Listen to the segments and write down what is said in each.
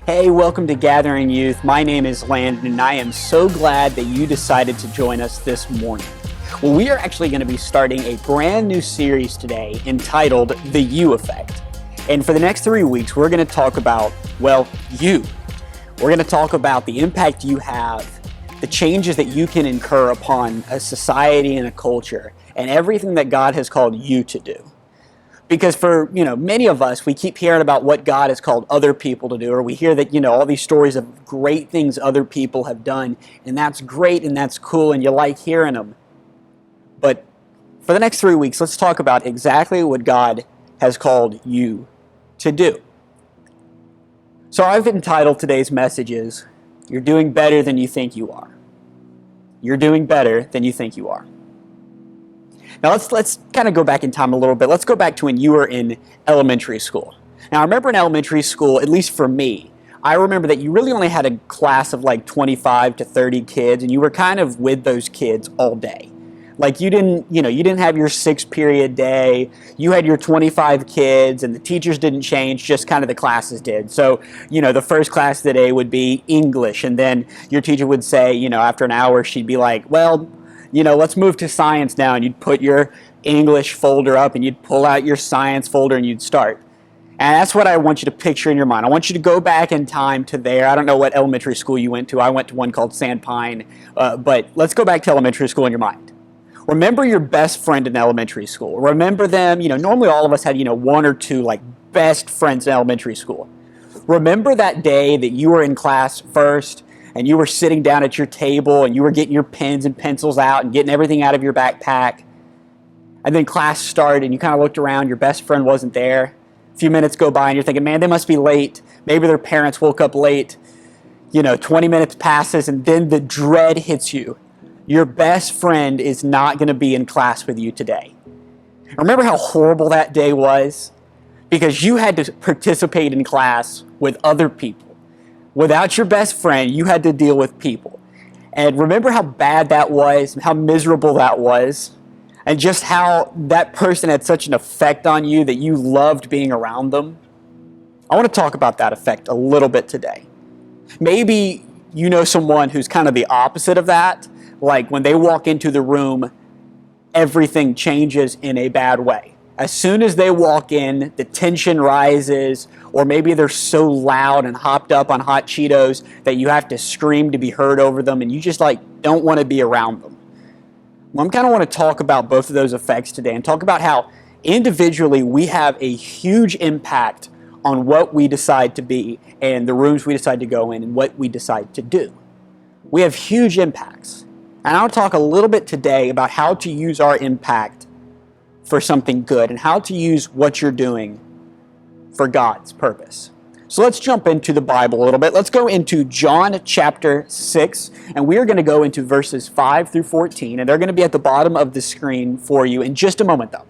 Hey, welcome to Gathering Youth. My name is Landon, and I am so glad that you decided to join us this morning. Well, we are actually going to be starting a brand new series today entitled The You Effect. And for the next 3 weeks, we're going to talk about, you. We're going to talk about the impact you have, the changes that you can incur upon a society and a culture, and everything that God has called you to do. Because for, many of us, we keep hearing about what God has called other people to do, or we hear that, all these stories of great things other people have done, and that's great and that's cool and you like hearing them. But for the next 3 weeks, let's talk about exactly what God has called you to do. So I've entitled today's messages, You're Doing Better Than You Think You Are. You're doing better than you think you are. Now let's kind of go back in time a little bit. Let's go back to when you were in elementary school. Now I remember in elementary school, at least for me, I remember that you really only had a class of like 25 to 30 kids, and you were kind of with those kids all day. Like you didn't have your 6-period day. You had your 25 kids, and the teachers didn't change, just kind of the classes did. So, the first class of the day would be English, and then your teacher would say, after an hour, she'd be like, let's move to science now, and you'd put your English folder up, and you'd pull out your science folder, and you'd start. And that's what I want you to picture in your mind. I want you to go back in time to there. I don't know what elementary school you went to. I went to one called Sandpine, but let's go back to elementary school in your mind. Remember your best friend in elementary school. Remember them. Normally all of us had, one or two like best friends in elementary school. Remember that day that you were in class first, and you were sitting down at your table, and you were getting your pens and pencils out and getting everything out of your backpack. And then class started, and you kind of looked around. Your best friend wasn't there. A few minutes go by, and you're thinking, man, they must be late. Maybe their parents woke up late. 20 minutes passes, and then the dread hits you. Your best friend is not going to be in class with you today. Remember how horrible that day was? Because you had to participate in class with other people. Without your best friend, you had to deal with people. And remember how bad that was, how miserable that was, and just how that person had such an effect on you that you loved being around them? I want to talk about that effect a little bit today. Maybe you know someone who's kind of the opposite of that. Like when they walk into the room, everything changes in a bad way. As soon as they walk in, the tension rises, or maybe they're so loud and hopped up on hot Cheetos that you have to scream to be heard over them, and you just don't want to be around them. Well, I kind of want to talk about both of those effects today and talk about how individually we have a huge impact on what we decide to be and the rooms we decide to go in and what we decide to do. We have huge impacts. And I'll talk a little bit today about how to use our impact for something good and how to use what you're doing for God's purpose. So let's jump into the Bible a little bit. Let's go into John chapter 6, and we are going to go into verses 5 through 14, and they're going to be at the bottom of the screen for you in just a moment, though.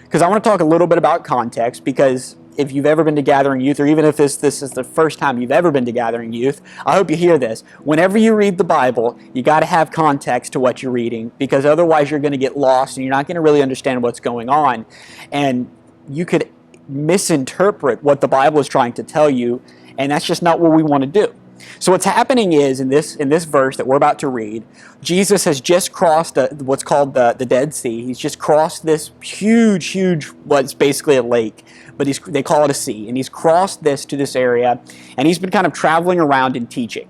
Because I want to talk a little bit about context, because if you've ever been to Gathering Youth, or even if this is the first time you've ever been to Gathering Youth, I hope you hear this. Whenever you read the Bible, you got to have context to what you're reading, because otherwise you're going to get lost and you're not going to really understand what's going on. And you could misinterpret what the Bible is trying to tell you, and that's just not what we want to do. So what's happening is, in this verse that we're about to read, Jesus has just crossed what's called the Dead Sea. He's just crossed this huge, what's basically a lake, but they call it a sea. And he's crossed this to this area, and he's been kind of traveling around and teaching.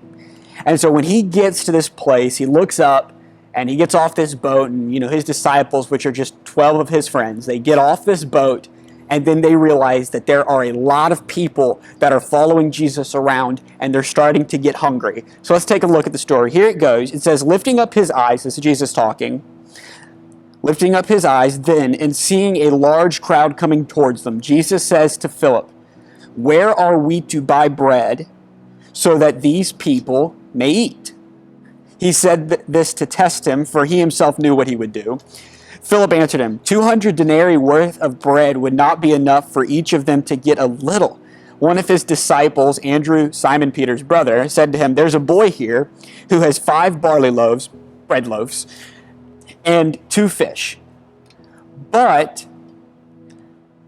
And so when he gets to this place, he looks up, and he gets off this boat, and his disciples, which are just 12 of his friends, they get off this boat, and then they realize that there are a lot of people that are following Jesus around, and they're starting to get hungry. So let's take a look at the story. Here it goes. It says, lifting up his eyes, this is Jesus talking, lifting up his eyes then, and seeing a large crowd coming towards them, Jesus says to Philip, where are we to buy bread so that these people may eat? He said this to test him, for he himself knew what he would do. Philip answered him, 200 denarii worth of bread would not be enough for each of them to get a little. One of his disciples, Andrew, Simon Peter's brother, said to him, there's a boy here who has 5 barley loaves, bread loaves, and 2 fish. But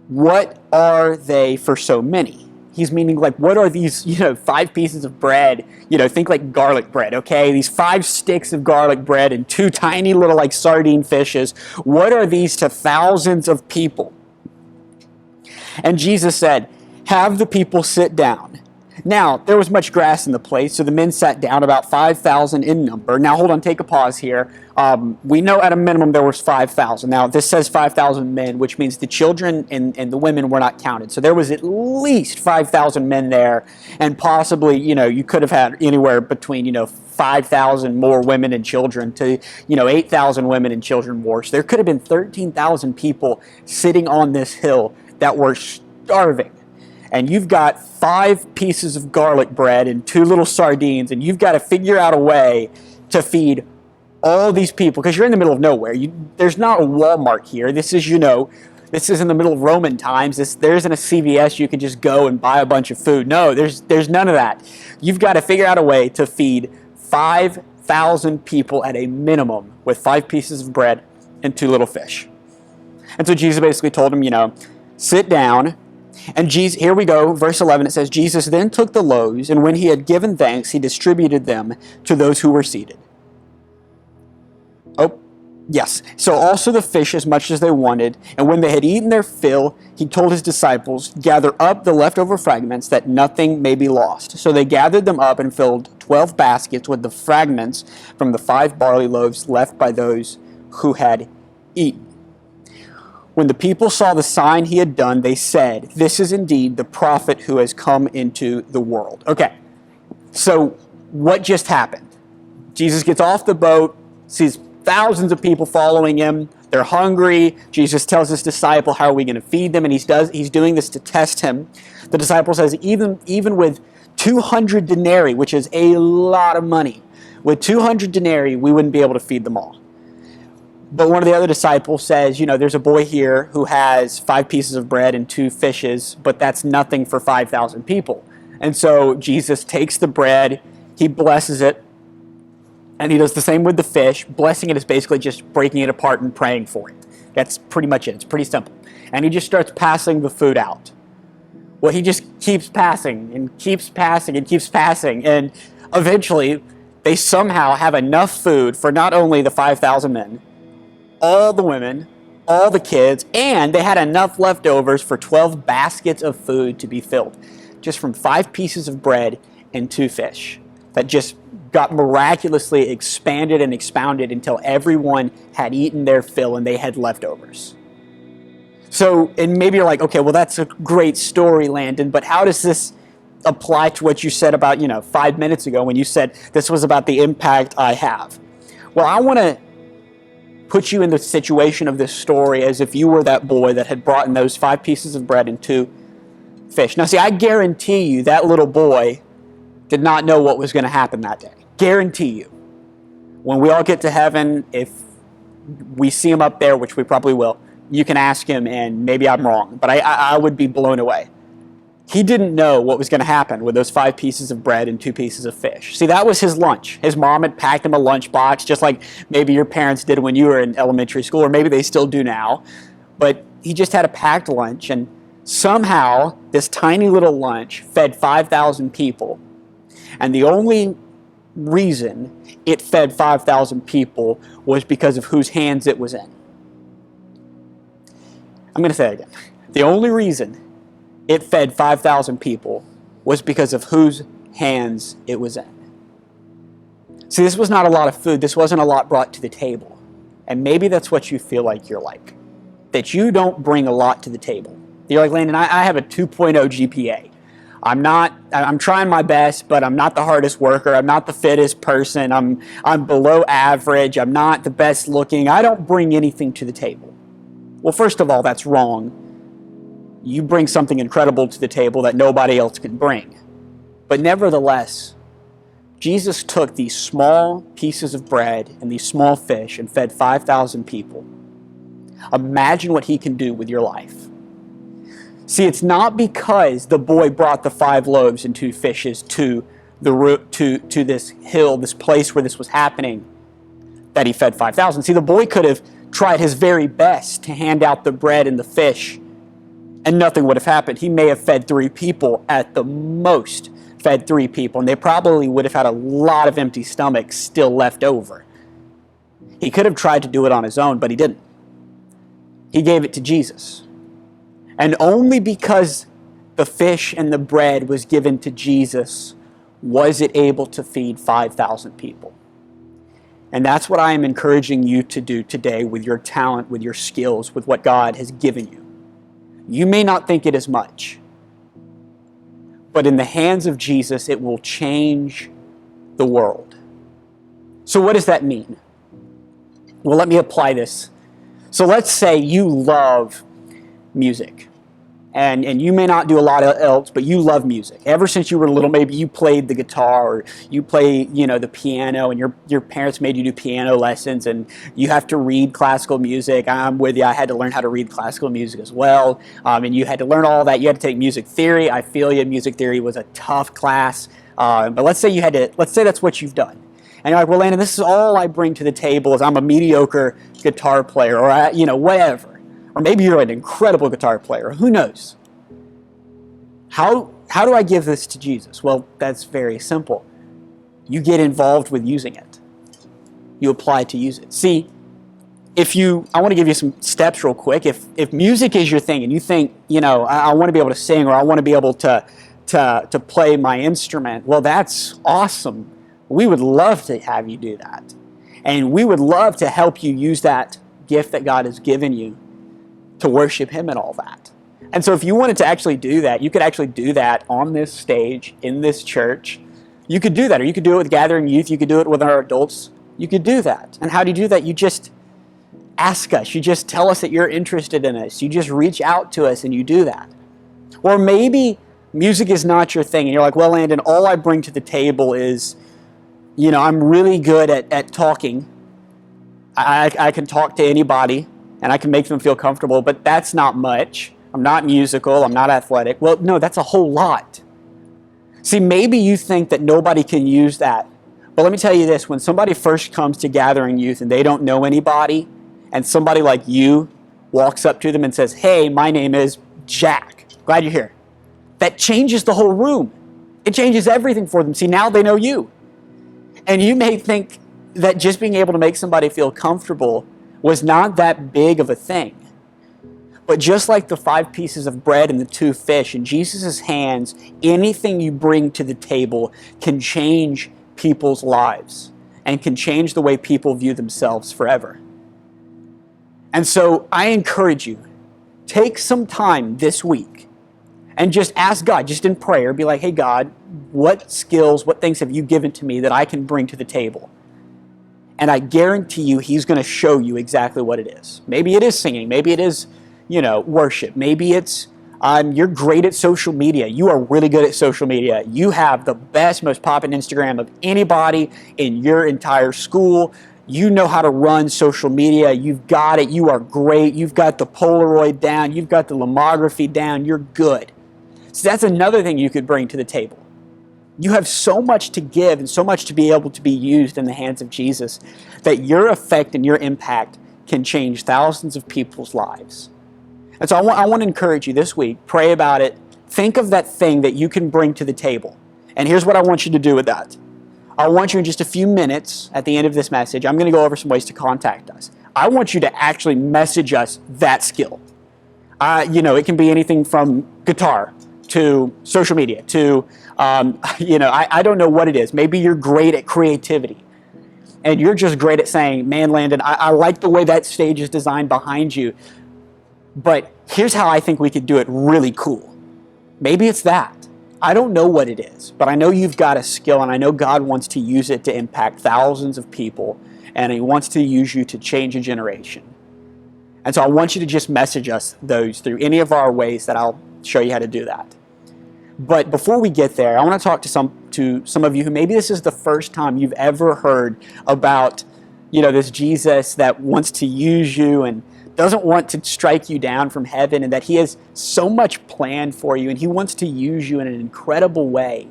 what are they for so many? he's meaning like, what are these, 5 pieces of bread? Think like garlic bread, okay? These 5 sticks of garlic bread and 2 tiny little like sardine fishes. What are these to thousands of people? And Jesus said, have the people sit down. Now, there was much grass in the place, so the men sat down, about 5,000 in number. Now, hold on, take a pause here. We know at a minimum there was 5,000. Now, this says 5,000 men, which means the children and the women were not counted. So there was at least 5,000 men there, and possibly, you could have had anywhere between, 5,000 more women and children to, 8,000 women and children more. So there could have been 13,000 people sitting on this hill that were starving. And you've got 5 pieces of garlic bread and 2 little sardines, and you've got to figure out a way to feed all these people, because you're in the middle of nowhere. There's not a Walmart here. This is, this is in the middle of Roman times. There isn't a CVS you can just go and buy a bunch of food. No, there's none of that. You've got to figure out a way to feed 5,000 people at a minimum with 5 pieces of bread and 2 little fish. And so Jesus basically told him, sit down. And Jesus, here we go, verse 11, it says, Jesus then took the loaves, and when he had given thanks, he distributed them to those who were seated. Oh, yes. So also the fish as much as they wanted. And when they had eaten their fill, he told his disciples, gather up the leftover fragments that nothing may be lost. So they gathered them up and filled 12 baskets with the fragments from the 5 barley loaves left by those who had eaten. When the people saw the sign he had done, they said, this is indeed the prophet who has come into the world. Okay, so what just happened? Jesus gets off the boat, sees thousands of people following him. They're hungry. Jesus tells his disciple, how are we going to feed them? And he's doing this to test him. The disciple says, even with 200 denarii, which is a lot of money, with 200 denarii, we wouldn't be able to feed them all. But one of the other disciples says, there's a boy here who has 5 pieces of bread and 2 fishes, but that's nothing for 5,000 people. And so Jesus takes the bread, he blesses it, and he does the same with the fish. Blessing it is basically just breaking it apart and praying for it. That's pretty much it. It's pretty simple. And he just starts passing the food out. Well, he just keeps passing and keeps passing and keeps passing. And eventually, they somehow have enough food for not only the 5,000 men, all the women, all the kids, and they had enough leftovers for 12 baskets of food to be filled, just from 5 pieces of bread and 2 fish that just got miraculously expanded and expounded until everyone had eaten their fill and they had leftovers. So, and maybe you're like, okay, well, that's a great story, Landon, but how does this apply to what you said about, 5 minutes ago when you said this was about the impact I have? Well, I want to put you in the situation of this story as if you were that boy that had brought in those 5 pieces of bread and 2 fish. Now, see, I guarantee you that little boy did not know what was going to happen that day. Guarantee you. When we all get to heaven, if we see him up there, which we probably will, you can ask him, and maybe I'm wrong, but I would be blown away. He didn't know what was going to happen with those 5 pieces of bread and 2 pieces of fish. See, that was his lunch. His mom had packed him a lunchbox, just like maybe your parents did when you were in elementary school, or maybe they still do now. But he just had a packed lunch, and somehow this tiny little lunch fed 5,000 people. And the only reason it fed 5,000 people was because of whose hands it was in. I'm going to say it again. The only reason it fed 5,000 people was because of whose hands it was in. See, this was not a lot of food. This wasn't a lot brought to the table. And maybe that's what you feel like you're like. That you don't bring a lot to the table. You're like, Landon, I have a 2.0 GPA. I'm trying my best, but I'm not the hardest worker. I'm not the fittest person. I'm below average. I'm not the best looking. I don't bring anything to the table. Well, first of all, that's wrong. You bring something incredible to the table that nobody else can bring. But nevertheless, Jesus took these small pieces of bread and these small fish and fed 5,000 people. Imagine what he can do with your life. See, it's not because the boy brought the 5 loaves and 2 fishes to this hill, this place where this was happening, that he fed 5,000. See, the boy could have tried his very best to hand out the bread and the fish and nothing would have happened. He may have fed 3 people at the most, fed 3 people, and they probably would have had a lot of empty stomachs still left over. He could have tried to do it on his own, but he didn't. He gave it to Jesus. And only because the fish and the bread was given to Jesus was it able to feed 5,000 people. And that's what I am encouraging you to do today with your talent, with your skills, with what God has given you. You may not think it is much, but in the hands of Jesus, it will change the world. So what does that mean? Well, let me apply this. So let's say you love music. And you may not do a lot else, but you love music. Ever since you were little, maybe you played the guitar or you play, the piano, and your parents made you do piano lessons, and you have to read classical music. I'm with you. I had to learn how to read classical music as well, and you had to learn all that. You had to take music theory. I feel you. Music theory was a tough class, but let's say that's what you've done. And you're like, well, Landon, this is all I bring to the table is I'm a mediocre guitar player, or whatever. Or maybe you're an incredible guitar player. Who knows? How do I give this to Jesus? Well, that's very simple. You get involved with using it. You apply to use it. See, I want to give you some steps real quick. If music is your thing and you think, I want to be able to sing or I want to be able to play my instrument, well, that's awesome. We would love to have you do that. And we would love to help you use that gift that God has given you to worship Him and all that. And so if you wanted to actually do that, you could actually do that on this stage, in this church. You could do that, or you could do it with Gathering Youth. You could do it with our adults. You could do that. And how do you do that? You just ask us. You just tell us that you're interested in us. You just reach out to us and you do that. Or maybe music is not your thing and you're like, well, Landon, all I bring to the table is, I'm really good at talking. I can talk to anybody and I can make them feel comfortable, but that's not much. I'm not musical, I'm not athletic. Well, no, that's a whole lot. See, maybe you think that nobody can use that. But let me tell you this, when somebody first comes to Gathering Youth and they don't know anybody, and somebody like you walks up to them and says, hey, my name is Jack. Glad you're here. That changes the whole room. It changes everything for them. See, now they know you. And you may think that just being able to make somebody feel comfortable was not that big of a thing. But just like the 5 pieces of bread and the 2 fish, in Jesus' hands, anything you bring to the table can change people's lives and can change the way people view themselves forever. And so I encourage you, take some time this week and just ask God, just in prayer, be like, hey God, what skills, what things have you given to me that I can bring to the table? And I guarantee you He's going to show you exactly what it is. Maybe it is singing. Maybe it is, worship. Maybe it's you're great at social media. You are really good at social media. You have the best, most popping Instagram of anybody in your entire school. You know how to run social media. You've got it. You are great. You've got the Polaroid down. You've got the lomography down. You're good. So that's another thing you could bring to the table. You have so much to give and so much to be able to be used in the hands of Jesus that your effect and your impact can change thousands of people's lives. And so I want to encourage you this week, pray about it, think of that thing that you can bring to the table. And here's what I want you to do with that. I want you in just a few minutes at the end of this message, I'm going to go over some ways to contact us. I want you to actually message us that skill. It can be anything from guitar to social media to, I don't know what it is. Maybe you're great at creativity. And you're just great at saying, man, Landon, I like the way that stage is designed behind you. But here's how I think we could do it really cool. Maybe it's that. I don't know what it is, but I know you've got a skill, and I know God wants to use it to impact thousands of people, and He wants to use you to change a generation. And so I want you to just message us those through any of our ways that I'll show you how to do that. But before we get there, I want to talk to some of you who maybe this is the first time you've ever heard about, this Jesus that wants to use you and doesn't want to strike you down from heaven, and that He has so much planned for you and He wants to use you in an incredible way.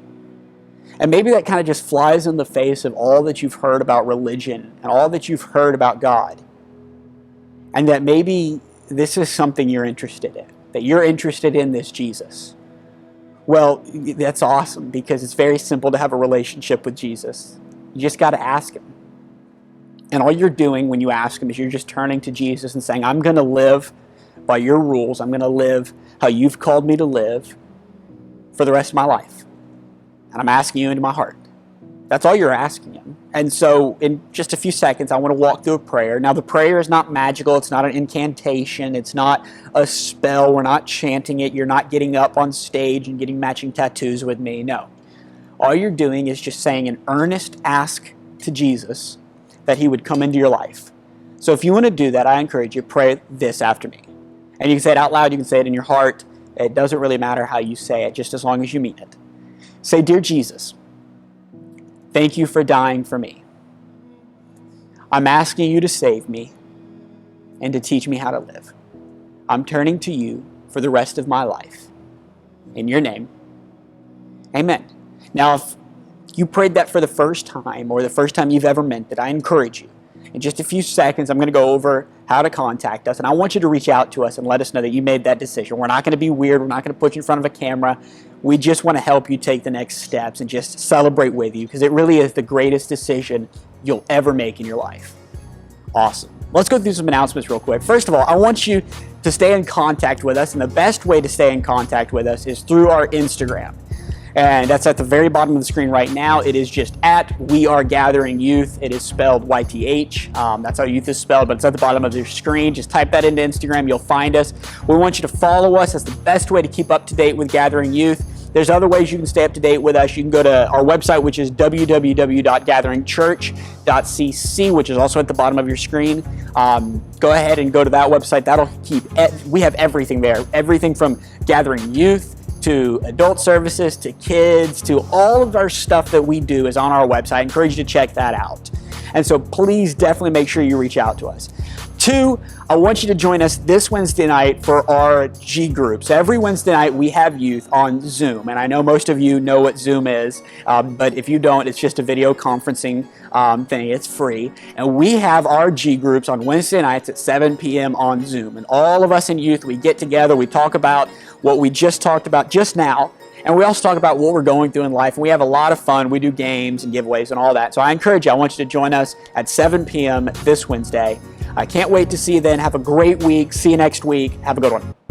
And maybe that kind of just flies in the face of all that you've heard about religion and all that you've heard about God. And that maybe this is something you're interested in. that you're interested in this Jesus. Well, that's awesome because it's very simple to have a relationship with Jesus. You just got to ask him. And all you're doing when you ask him is you're just turning to Jesus and saying, I'm going to live by your rules. I'm going to live how you've called me to live for the rest of my life. And I'm asking you into my heart. That's all you're asking him. And so in just a few seconds, I want to walk through a prayer. Now, the prayer is not magical. It's not an incantation. It's not a spell. We're not chanting it. You're not getting up on stage and getting matching tattoos with me. No. All you're doing is just saying an earnest ask to Jesus that he would come into your life. So if you want to do that, I encourage you, pray this after me. And you can say it out loud. You can say it in your heart. It doesn't really matter how you say it, just as long as you mean it. Say, Dear Jesus, thank you for dying for me. I'm asking you to save me and to teach me how to live. I'm turning to you for the rest of my life. In your name, amen. Now, if you prayed that for the first time or the first time you've ever meant it, I encourage you. In just a few seconds, I'm going to go over how to contact us, and I want you to reach out to us and let us know that you made that decision. We're not going to be weird. We're not going to put you in front of a camera. We just want to help you take the next steps and just celebrate with you because it really is the greatest decision you'll ever make in your life. Awesome. Let's go through some announcements real quick. First of all, I want you to stay in contact with us, and the best way to stay in contact with us is through our Instagram. And that's at the very bottom of the screen right now. It is just at We Are Gathering Youth. It is spelled YTH. That's how youth is spelled, but it's at the bottom of your screen. Just type that into Instagram. You'll find us. We want you to follow us. That's the best way to keep up to date with Gathering Youth. There's other ways you can stay up to date with us. You can go to our website, which is www.gatheringchurch.cc, which is also at the bottom of your screen. Go ahead and go to that website. That'll keep, we have everything there. Everything from Gathering Youth to adult services, to kids, to all of our stuff that we do is on our website. I encourage you to check that out. And so please definitely make sure you reach out to us. 2, I want you to join us this Wednesday night for our G groups. Every Wednesday night we have youth on Zoom, and I know most of you know what Zoom is, but if you don't, it's just a video conferencing thing. It's free. And we have our G groups on Wednesday nights at 7 p.m. on Zoom. And all of us in youth, we get together, we talk about what we just talked about just now, and we also talk about what we're going through in life, and we have a lot of fun. We do games and giveaways and all that. So I encourage you, I want you to join us at 7 p.m. this Wednesday. I can't wait to see you then. Have a great week. See you next week. Have a good one.